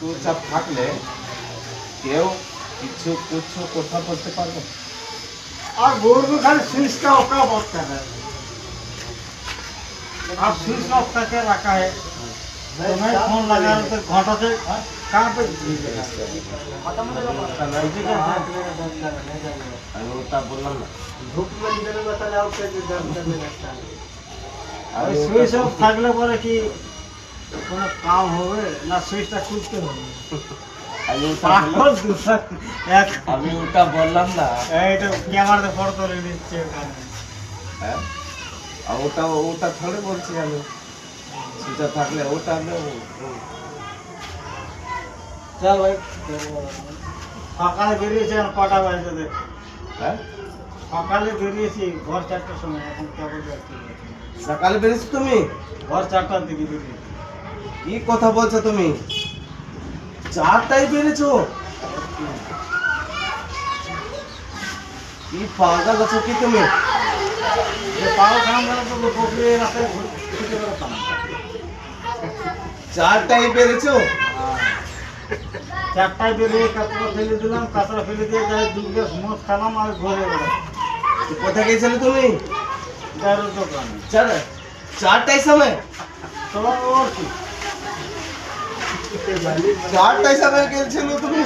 চুপচাপ থাকলে কেউ কিছু কথা বলতে পারবে। और बोर्ड में खाली स्विच का ऑफ कर रहा है। आप स्विच ऑफ करके रखा है तो मैं फोन लगा तो घंटा से कहाँ पे আমি ওটা বললাম না। और स्विच ऑफ থাকলে পরে কি কোনো কাম হবে না সুইচটা খুলতে হবে আমি ওটা বললাম- পাগল দুসা এক আমি ওটা বললাম না। এইটা ক্যামেরাতে ফটো তুলে দিচ্ছে ওখানে হ্যাঁ আর ওটা থোড়ে বলছি আমি সেটা থাকলে ওটা আমি চল ভাই সকালে বেরিয়েছি এখন কটা বাজে দেখ হ্যাঁ সকালে বেরিয়েছি ভোর 4টার সময় এখন কেবল যাচ্ছি সকালে বেরিয়েছো তুমি? ভোর 4টার দিকে বেরিয়েছি কি কথা বলছো তুমি? 4টায় বেরিয়েছো? কি পাগল আছো কি তুমি? যে পাও খাম গেল তো পুকুরে রাস্তায় ঘুরতে বেরোতাম 4টায় বেরিয়েছো? 4টায় বেরিয়ে কাঁচরা ফেলে দিলাম কাঁচরা ফেলে দিয়ে যাই 2 গ্লাস মদ খেলাম আর ঘরে গেলাম কোথায় গেছিলে তুমি? দারুর দোকানে 4টায় সময়? চলো ওর কি 4টায় সময় গেছিলে তুমি?